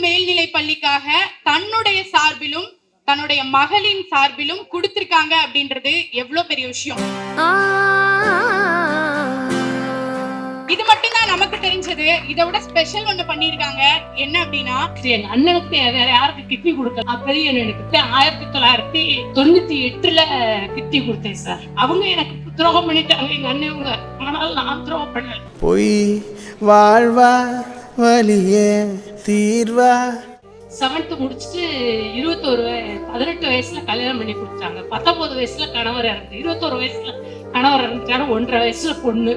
மேல்நிலை பள்ளிக்காக தன்னுடைய சார்பிலும் தன்னுடைய மகளின் சார்பிலும் கொடுத்திருக்காங்க அப்படின்றது எவ்வளவு பெரிய விஷயம். இது மட்டும் தான் நமக்கு தெரிஞ்சது. இதை விட ஸ்பெஷல் ஒண்ணு பண்ணிருக்காங்க. என்ன அப்படின்னா, எங்க அண்ணனுக்கு வேற யாருக்கு கிட்னி கொடுக்கல, பெரிய அண்ணனுக்கு 1998 கிட்னி கொடுத்தேன் சார். அவங்க எனக்கு துரோகம் பண்ணிட்டாங்க எங்க அண்ணவங்க. ஆனால் நான் துரோகம் பண்ணல. போய் வாழ்வா வலியே தீர்வா. 7th முடிச்சுட்டு 18 வயசுல கல்யாணம் பண்ணி கொடுத்தாங்க. 19 வயசுல கணவர் இறந்து, 21 வயசுல கணவர் இறந்துட்டாரு. 1.5 வயசுல பொண்ணு.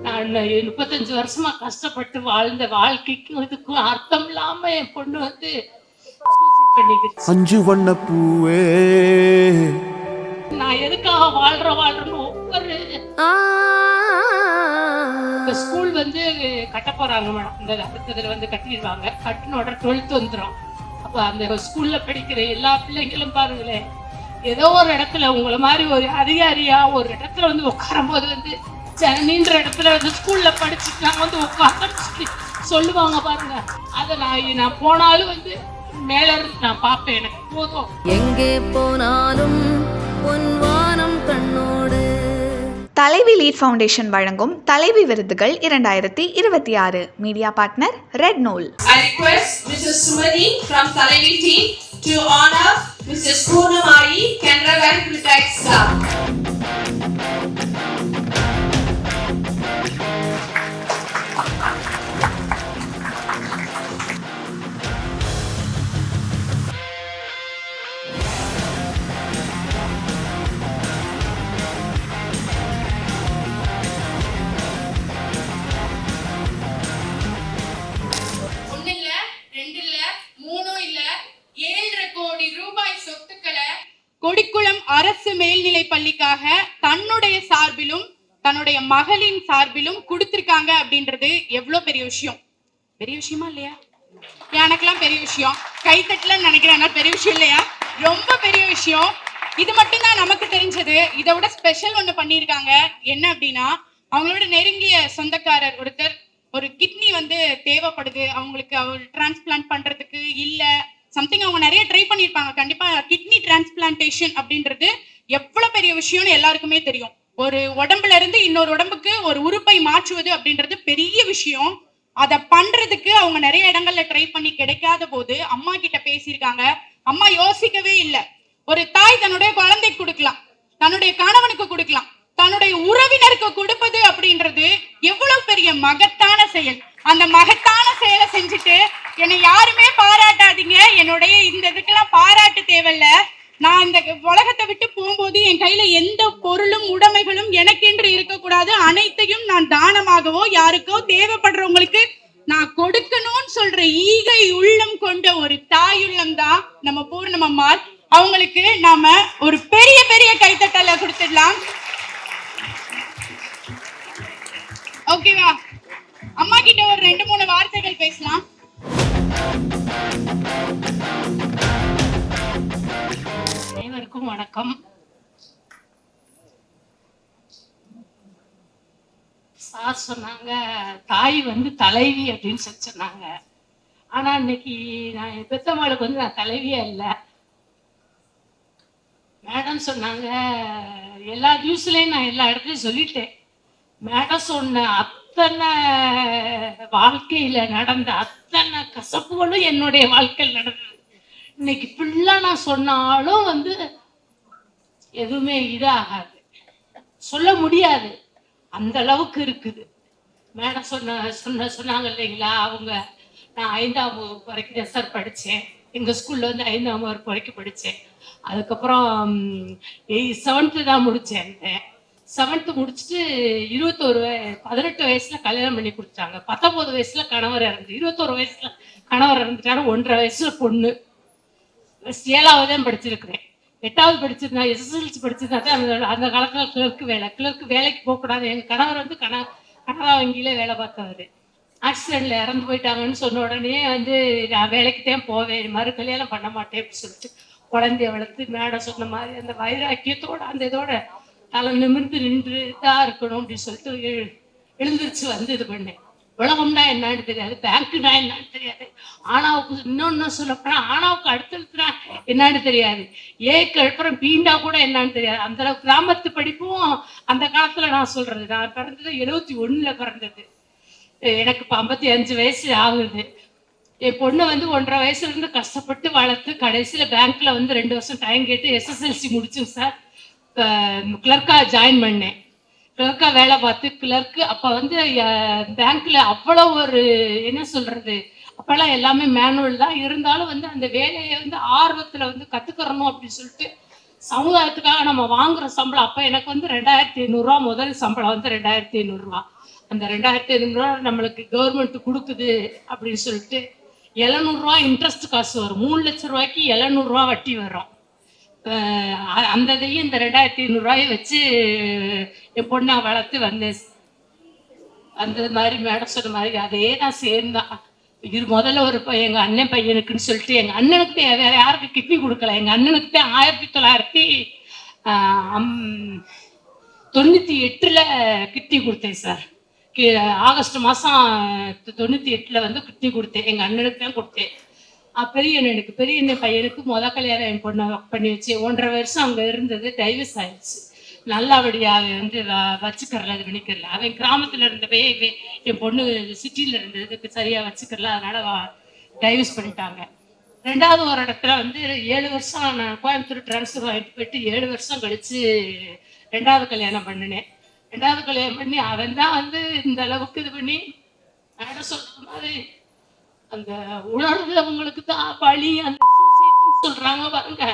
நான் 35 வருஷமா கஷ்டப்பட்டு வாழ்ந்த வாழ்க்கைக்கும் இதுக்கும் அர்த்தம் இல்லாம என் பொண்ணு வந்து பண்ணிக்கிச்சு. 5 வண்ண பூவே நான் எதுக்காக வாழ்றேன்னு ஒவ்வொரு ஸ்கூல் வந்து கட்ட போறாங்க மேடம். இந்த அடுத்ததுல வந்து கட்டிடுவாங்க. கட்டினோட 12th வந்துடும். அப்ப அந்த ஸ்கூல்ல படிக்கிற எல்லா பிள்ளைங்களும் பாருங்களேன், ஏதோ ஒரு இடத்துல உங்களை மாதிரி ஒரு அதிகாரியா ஒரு இடத்துல வந்து உட்காரும் போது வந்து நீண்ட இடத்துல வந்து ஸ்கூல்ல படிச்சுட்டு நாங்க வந்து உட்காந்து சொல்லுவாங்க பாருங்க. அதை நான் போனாலும் வந்து மேல இருந்து நான் பார்ப்பேன். எனக்கு போதும். எங்கே போனாலும் பொன்வானம் கண்ணோடு. தலைவி லீட் ஃபவுண்டேஷன் வழங்கும் தலைவி விருதுகள் 2026. மீடியா பார்ட்னர் ரெட் நூல். I request Mrs. Sumati from Thalavi team to honor Mrs. Purnamai, Canara Bank retired staff. Kodikulam அரசு மேல்நிலை பள்ளிக்காக தன்னுடைய சார்பிலும் தன்னுடைய மகளின் சார்பிலும் கொடுத்திருக்காங்க அப்படின்றது எவ்வளவு பெரிய விஷயம். பெரிய விஷயமா இல்லையா? எனக்கெல்லாம் பெரிய விஷயம். கைத்தட்டல நினைக்கிறேன். பெரிய விஷயம் இல்லையா? ரொம்ப பெரிய விஷயம். இது மட்டும் தான் நமக்கு தெரிஞ்சது. இதை விட ஸ்பெஷல் ஒண்ணு பண்ணிருக்காங்க. என்ன அப்படின்னா, அவங்களோட நெருங்கிய சொந்தக்காரர் ஒருத்தர் ஒரு கிட்னி வந்து தேவைப்படுது அவங்களுக்கு, அவர் டிரான்ஸ்பிளான்ட் பண்றதுக்கு இல்ல சம்திங் அவங்க நிறைய ட்ரை பண்ணியிருப்பாங்க. கண்டிப்பா கிட்னி டிரான்ஸ்பிளான்டேஷன் அப்படின்றது எவ்வளவு பெரிய விஷயம்னு எல்லாருக்குமே தெரியும். ஒரு உடம்புல இருந்து இன்னொரு உடம்புக்கு ஒரு உறுப்பை மாற்றுவது அப்படின்றது பெரிய விஷயம். அதை பண்றதுக்கு அவங்க நிறைய இடங்கள்ல ட்ரை பண்ணி கிடைக்காத போது அம்மா கிட்ட பேசியிருக்காங்க. அம்மா யோசிக்கவே இல்லை. ஒரு தாய் தன்னுடைய குழந்தைக்கு கொடுக்கலாம், தன்னுடைய கணவனுக்கு கொடுக்கலாம், தன்னுடைய உறவினருக்கு கொடுப்பது அப்படின்றது எவ்வளவு பெரிய மகத்தான செயல். அந்த மகத்தான செயலை செஞ்சுட்டு என்னை யாருமே பாராட்டாதீங்க, என்னுடைய இந்த இதுக்கெல்லாம் பாராட்டு தேவையில்ல. நான் இந்த உலகத்தை விட்டு போகும்போது என் கையில எந்த பொருளும் உடைமைகளும் எனக்கென்று இருக்கக்கூடாது. அனைத்தையும் நான் தானமாகவோ யாருக்கோ தேவைப்படுறவங்களுக்கு நான் கொடுக்கணும்னு சொல்ற ஈகை உள்ளம் கொண்ட ஒரு தாயுள்ளம் தான் நம்ம பூர்ணமம்மாள். அவங்களுக்கு நாம ஒரு பெரிய பெரிய கைத்தட்டல கொடுத்துடலாம். ஓகேவா? அம்மா கிட்ட ஒரு 2-3 வார்த்தைகள் பேசலாம். அனைவருக்கும் வணக்கம். சார் சொன்னாங்க தாய் வந்து தலைவி அப்படின்னு சொன்னாங்க. ஆனா இன்னைக்கு நான் என் பெத்தம்மாளுக்கு வந்து நான் தலைவியா இல்லை. மேடம் சொன்னாங்க, எல்லா நியூஸ்லயும் நான் எல்லா இடத்துலயும் சொல்லிட்டேன். மேடம் சொன்ன அத்தனை வாழ்க்கையில நடந்த அத்தனை கசப்புகளும் என்னுடைய வாழ்க்கையில் நடந்தது. இன்னைக்கு ஃபுல்லா நான் சொன்னாலும் வந்து எதுவுமே இதாகாது, சொல்ல முடியாது, அந்த அளவுக்கு இருக்குது. மேடம் சொன்னாங்க இல்லைங்களா, அவங்க நான் 5ஆம் வகுப்பு வரைக்கும் தான் சார் படித்தேன். எங்கள் ஸ்கூலில் வந்து 5ஆம் வகுப்பு வரைக்கும் படித்தேன். அதுக்கப்புறம் 7th தான் முடித்தேன். 7th முடிச்சுட்டு 18 வயசுல கல்யாணம் பண்ணி கொடுத்தாங்க. 19 வயசுல கணவர் இறந்து, 21 வயசுல கணவர் இறந்துட்டாரு. 1.5 வயசுல பொண்ணு. 7ஆவது தான் படிச்சிருக்கிறேன். 8ஆவது படிச்சிருந்தா, SSLC படிச்சிருந்தா தான் அந்த காலத்தில் கிளர்க்கு வேலைக்கு போகக்கூடாது. எங்கள் கணவர் வந்து கனரா வங்கியில வேலை பார்த்தவர். ஆக்சிடென்ட்ல இறந்து போயிட்டாங்கன்னு சொன்ன உடனே வந்து நான் வேலைக்கு தான் போவேன், மறு கல்யாணம் பண்ண மாட்டேன் அப்படின்னு சொல்லிட்டு குழந்தைய வளர்த்து மேடம் சொன்ன மாதிரி அந்த வைராக்கியத்தோட அந்த இதோட தலை நிமிர்ந்து நின்று இதாக இருக்கணும் அப்படின்னு சொல்லிட்டு எழுந்திரிச்சு வந்து இது பண்ணேன். உலகம்னா என்னன்னு தெரியாது, பேங்க்னா என்னன்னு தெரியாது, ஆனாவுக்கு இன்னொன்னு சொல்லப்போனா ஆனாவுக்கு அடுத்தடுத்துனா என்னன்னு தெரியாது, ஏக்கு அப்புறம் பீண்டா கூட என்னன்னு தெரியாது. அந்த அளவுக்கு கிராமத்து படிப்பும் அந்த காலத்துல நான் சொல்றது. நான் பிறந்தது 71 பிறந்தது. எனக்கு இப்போ 55 வயசு ஆகுது. என் பொண்ணு வந்து 1.5 வயசுல இருந்து கஷ்டப்பட்டு வளர்த்து கடைசியில பேங்க்ல வந்து 2 வருஷம் டைம் கேட்டு SSLC முடிச்சேன் சார். கிளர்க்கா ஜாயின் பண்ணேன். கிளர்க்கா வேலை பார்த்து கிளர்க்கு அப்போ வந்து பேங்க்ல அவ்வளோ ஒரு என்ன சொல்றது, அப்போல்லாம் எல்லாமே மேனுவல் தான் இருந்தாலும் வந்து அந்த வேலையை வந்து ஆர்வத்தில் வந்து கற்றுக்கிறணும் அப்படின்னு சொல்லிட்டு சமுதாயத்துக்காக நம்ம வாங்குற சம்பளம் அப்போ எனக்கு வந்து 2500 முதல் சம்பளம் வந்து 2500. அந்த 2500 நம்மளுக்கு கவர்மெண்ட் கொடுக்குது அப்படின்னு சொல்லிட்டு 700 இன்ட்ரெஸ்ட் காசு வரும். 3 லட்ச ரூபாய்க்கு 700 வட்டி வரும். அந்த இதையும் இந்த 2500 வச்சு என் பொண்ணை வளர்த்து வந்தேன். அந்த மாதிரி மேடம் சொன்ன மாதிரி அதே நான் சேர்ந்தான். இது முதல்ல ஒரு எங்க அண்ணன் பையனுக்குன்னு சொல்லிட்டு எங்க அண்ணனுக்கு வேற யாருக்கு கிட்னி கொடுக்கல. எங்க அண்ணனுக்கு தான் 1998 கிட்னி கொடுத்தேன் சார். ஆகஸ்ட் மாதம் 98 வந்து கிட்னி கொடுத்தேன். எங்கள் அண்ணனுக்கு தான் கொடுத்தேன். பெரிய அண்ணன் பையனுக்கு கல்யாணம் என் பொண்ணை பண்ணி வச்சு 1.5 வருஷம் அங்கே இருந்தது. டைவர்ஸ் ஆயிடுச்சு. நல்லபடியாக வந்து வச்சுக்கிறல, அது பண்ணிக்கிறல. அவன் கிராமத்தில் இருந்தவே என் பொண்ணு சிட்டியில் இருந்ததுக்கு சரியாக வச்சுக்கிறல, அதனால் டைவர்ஸ் பண்ணிட்டாங்க. 2வது ஒரு இடத்துல வந்து 7 வருஷம் நான் கோயம்புத்தூர் ட்ரான்ஸ்ஃபர் ஆகிட்டு போயிட்டு 7 வருஷம் கழித்து 2வது கல்யாணம் பண்ணினேன். 2வது கல்யாணம் பண்ணி அவன் தான் வந்து இந்த அளவுக்கு இது பண்ணி மேடம் சொல்றது மாதிரி அந்த உணர்ந்தவங்களுக்கு தான் வழி, அந்த சொல்றாங்க பாருங்க,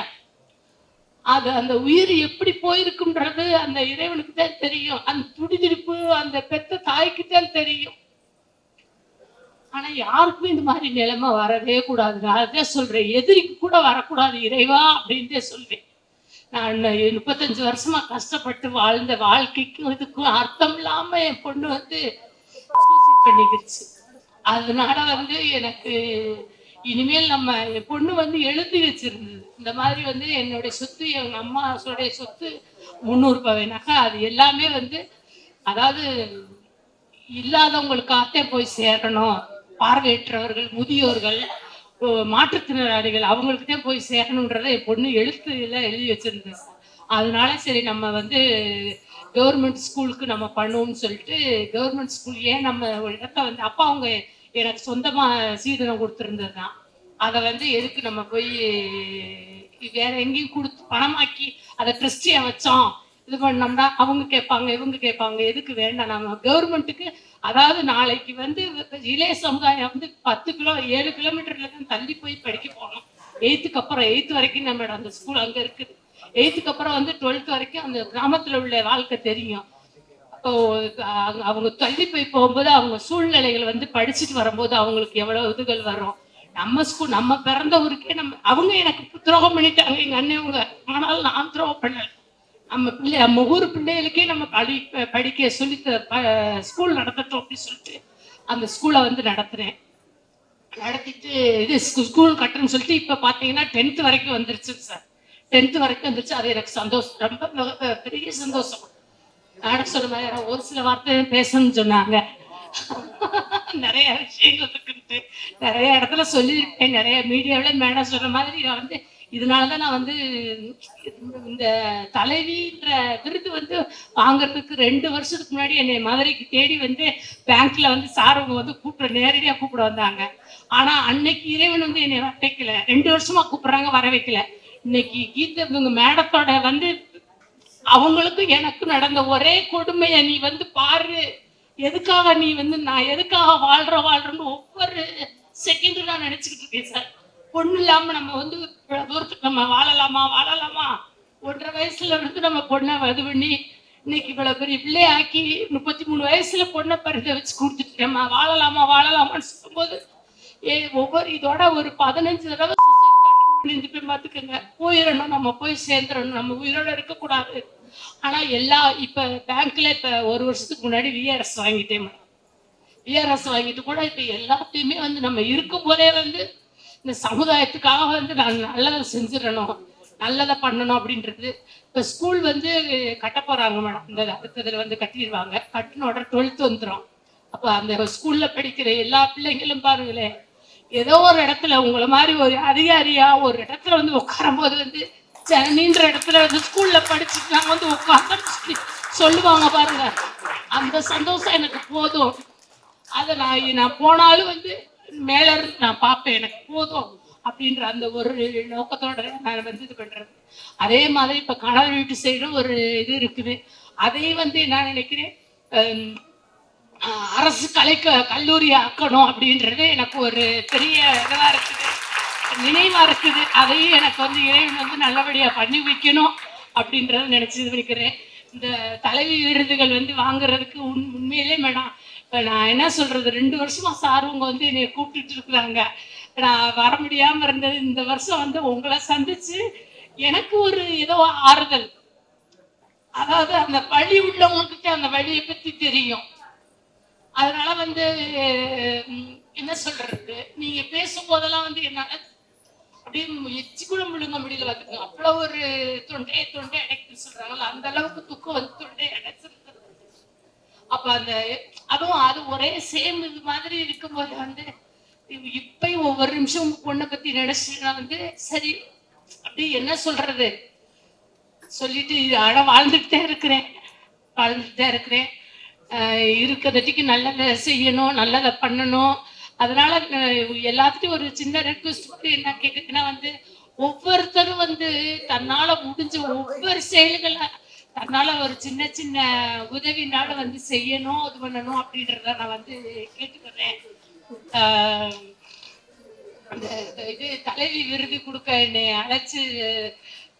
அது அந்த உயிர் எப்படி போயிருக்குன்றது அந்த இறைவனுக்கு தான் தெரியும். அந்த துடிதுடிப்பு அந்த பெத்த தாய்க்கு தான் தெரியும். ஆனா யாருக்குமே இந்த மாதிரி நிலைமை வரவே கூடாது. நான் அதான் சொல்றேன், எதிரிக்கு கூட வரக்கூடாது இறைவா அப்படின்ட்டு சொல்றேன். நான் 35 வருஷமா கஷ்டப்பட்டு வாழ்ந்த வாழ்க்கைக்கும் இதுக்கும் அர்த்தம் இல்லாம என் பொண்ணு வந்து சூசைட் பண்ணிக்கிடுச்சு. அதனால வந்து எனக்கு இனிமேல் நம்ம என் பொண்ணு வந்து எழுதி வச்சிருந்தது இந்த மாதிரி வந்து என்னுடைய சொத்து, எங்க அம்மாவுடைய சொத்து 300 பவை நகை, அது எல்லாமே வந்து அதாவது இல்லாதவங்களுக்காகத்தே போய் சேரணும். பார்வையற்றவர்கள், முதியோர்கள், மாற்றுத்திறனாளிகள் அவங்களுக்கு தான் போய் சேரணுன்றதை என் பொண்ணு எழுத்துல எழுதி வச்சிருந்தேன். அதனால சரி நம்ம வந்து கவர்மெண்ட் ஸ்கூலுக்கு நம்ம பண்ணுவோம்னு சொல்லிட்டு கவர்மெண்ட் ஸ்கூல் ஏன் நம்ம ஒரு இடத்த வந்து அப்பா அவங்க எனக்கு சொந்தமா சீதனம் கொடுத்துருந்தது தான். அதை வந்து எதுக்கு நம்ம போய் வேற எங்கேயும் கொடுத்து பணமாக்கி அதை ட்ரஸ்டியா வச்சோம் இது பண்ணோம்னா அவங்க கேட்பாங்க இவங்க கேட்பாங்க, எதுக்கு வேண்டாம் நம்ம கவர்மெண்ட்டுக்கு. அதாவது நாளைக்கு வந்து இளைய சமுதாயம் வந்து 7 கிலோமீட்டர்ல தான் தள்ளி போய் படிக்க போகணும். 8th அப்புறம் 8th வரைக்கும் நம்ம அந்த ஸ்கூல் அங்க இருக்குது. 8th அப்புறம் வந்து 12th வரைக்கும் அந்த கிராமத்துல உள்ள வாழ்க்கை தெரியும். அப்போ அவங்க தள்ளி போய் போகும்போது அவங்க சூழ்நிலைகள் வந்து படிச்சுட்டு வரும்போது அவங்களுக்கு எவ்வளவு இதுகள் வரும். நம்ம ஸ்கூல் நம்ம பிறந்த ஊருக்கே அவங்க எனக்கு துரோகம் பண்ணிட்டாங்க எங்க அண்ணன். ஆனாலும் நான் துரோகம் பண்ணல. நம்ம ஊர் பிள்ளைகளுக்கே நம்ம படிக்க சொல்லி ஸ்கூல் நடத்தட்டும் அப்படின்னு சொல்லிட்டு அந்த ஸ்கூலை வந்து நடத்திட்டு இது ஸ்கூல் கட்டணும்னு சொல்லிட்டு இப்ப பாத்தீங்கன்னா 10th வரைக்கும் வந்துருச்சு சார். 10th வரைக்கும் வந்துருச்சு. அது எனக்கு சந்தோஷம், ரொம்ப பெரிய சந்தோஷம். மேடம் சொன்ன மாதிரி ஒரு சில வார்த்தை பேசணும்னு சொன்னாங்க. நிறைய விஷயங்கள் இருக்குன்ட்டு நிறைய இடத்துல சொல்லியிருக்கேன், நிறைய மீடியாவில். மேடம் சொன்ன மாதிரி நான் வந்து இதனாலதான் நான் வந்து இந்த தலைவின்ற விருது வந்து வாங்கறதுக்கு 2 வருஷத்துக்கு முன்னாடி என்னை மதுரைக்கு தேடி வந்து பேங்க்ல வந்து சாரவங்க வந்து நேரடியா கூப்பிட வந்தாங்க. ஆனா அன்னைக்கு இறைவன் வந்து என்னை வர வைக்கல. 2 வருஷமா கூப்பிடுறாங்க, வர வைக்கல. இன்னைக்கு கீதா மேடத்தோட வந்து அவங்களுக்கு எனக்கு நடந்த ஒரே கொடுமையை நீ வந்து பாரு, எதுக்காக நீ வந்து நான் எதுக்காக வாழ்றேன்னு ஒவ்வொரு செகண்டும் நான் நினைச்சுக்கிட்டு இருக்கேன் சார். பொண்ணு இல்லாம நம்ம வந்து தூரத்துக்கு நம்ம வாழலாமா 1.5 வயசுல இருந்து நம்ம பொண்ணை இது பண்ணி இன்னைக்கு இவ்வளவு பெரிய பிள்ளையாக்கி 33 வயசுல பொண்ணை பரிதை வச்சு கொடுத்துட்டு நம்ம வாழலாமான்னு சொல்லும்போது ஒவ்வொரு இதோட ஒரு 15 தடவை போய் பார்த்துக்கோங்க. போயிடணும், நம்ம போய் சேர்ந்துடணும், நம்ம உயிரோட இருக்கக்கூடாது. ஆனா இப்ப பேங்க்ல இப்ப 1 வருஷத்துக்கு முன்னாடி VRS வாங்கிட்டேன். VRS வாங்கிட்டு கூட இப்ப எல்லாத்தையுமே வந்து நம்ம இருக்கும் போதே வந்து இந்த சமுதாயத்துக்காக வந்து நான் நல்லதை செஞ்சிடணும், நல்லதை பண்ணணும் அப்படின்றது. இப்ப ஸ்கூல் வந்து கட்ட போறாங்க மேடம். இந்த அடுத்ததுல வந்து கட்டிடுவாங்க. கட்டின உடனே 12th வந்துடும். அப்ப அந்த ஸ்கூல்ல படிக்கிற எல்லா பிள்ளைங்களும் பாருங்களேன், ஏதோ ஒரு இடத்துல உங்களை மாதிரி ஒரு அதிகாரியா ஒரு இடத்துல வந்து உட்காரும் போது வந்து நீன்ற இடத்துல வந்து ஸ்கூல்ல படிச்சுட்டு நாங்க வந்து உட்காந்து சொல்லுவாங்க பாருங்க, அந்த சந்தோஷம் எனக்கு போதும். அதை நான் போனாலும் வந்து மேல இருந்து நான் பார்ப்பேன், எனக்கு போதும் அப்படின்ற அந்த ஒரு நோக்கத்தோட நான் வந்து இது பண்றது. அதே மாதிரி இப்ப கணவர் வீட்டு சைடும் ஒரு இது இருக்குது. அதையும் வந்து நான் நினைக்கிறேன், அரசு கல்லூரி ஆக்கணும் அப்படின்றது எனக்கு ஒரு பெரிய இதா இருக்குது, நினைவா இருக்குது. அதையும் எனக்கு வந்து இறைவன் வந்து நல்லபடியா பண்ணி வைக்கணும் அப்படின்றத நினைச்சு இது பண்ணிக்கிறேன். இந்த தலைவி விருதுகள் வந்து வாங்குறதுக்கு உண்மையிலே மேடம், இப்ப நான் என்ன சொல்றது, 2 வருஷமா சாருவங்க வந்து என்னை கூப்பிட்டுட்டு இருக்கிறாங்க. நான் வர முடியாம இருந்தது. இந்த வருஷம் வந்து உங்களை சந்திச்சு எனக்கு ஒரு ஏதோ ஆறுதல். அதாவது அந்த வழி உள்ளவங்களுக்கு அந்த வழியை பத்தி தெரியும். அதனால வந்து என்ன சொல்றது, நீங்க பேசும் போதெல்லாம் வந்து என்னால அப்படியே எச்சி கூட முழுங்க முடியல பார்த்துக்கோங்க. அவ்வளவு ஒரு தொண்டை அடைக்குன்னு சொல்றாங்கல்ல, அந்த அளவுக்கு துக்கம் வந்து தொண்டை அடைச்சிருக்கிறது. அப்ப அந்த அதுவும் அது ஒரே சேம் இது மாதிரி இருக்கும்போது வந்து இப்பயும் ஒவ்வொரு நிமிஷம் பொண்ணை பத்தி நினைச்சுன்னா வந்து சரி அப்படி என்ன சொல்றது சொல்லிட்டு வாழ்ந்துட்டே இருக்கிறேன். இருக்கிறதுக்கு நல்லதை செய்யணும், நல்லதை பண்ணணும். அதனால எல்லாத்துட்டும் ஒரு சின்ன ரெக்வஸ்ட் என்ன கேக்குதுன்னா வந்து ஒவ்வொருத்தரும் வந்து தன்னால முடிஞ்ச ஒவ்வொரு செயல்களை தன்னால ஒரு சின்ன சின்ன உதவினால வந்து செய்யணும், இது பண்ணணும் அப்படின்றத நான் வந்து கேட்டுக்கிறேன். இது தலைவி விருது கொடுக்க என்னை அழைச்சு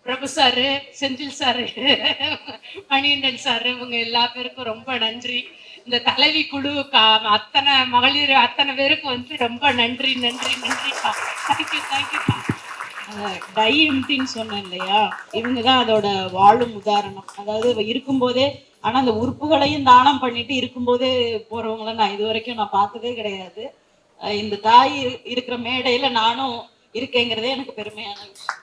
Prabhu sir, Senthil sir, Manikandan sir, இவங்க எல்லா பேருக்கும் ரொம்ப நன்றி. இந்த தலைவி குழு அத்தனை மகளிர் அத்தனை பேருக்கு வந்து ரொம்ப நன்றி நன்றி நன்றிப்பா. தேங்க்யூப்பா. டை எம்டின்னு சொன்னேன் இல்லையா, இவங்க தான் அதோட வாழும் உதாரணம். அதாவது இருக்கும்போதே, ஆனா அந்த உறுப்புகளையும் தானம் பண்ணிட்டு இருக்கும்போதே போறவங்கள நான் இது வரைக்கும் நான் பார்த்ததே கிடையாது. இந்த தாய் இருக்கிற மேடையில நானும் இருக்கேங்கிறதே எனக்கு பெருமையான விஷயம்.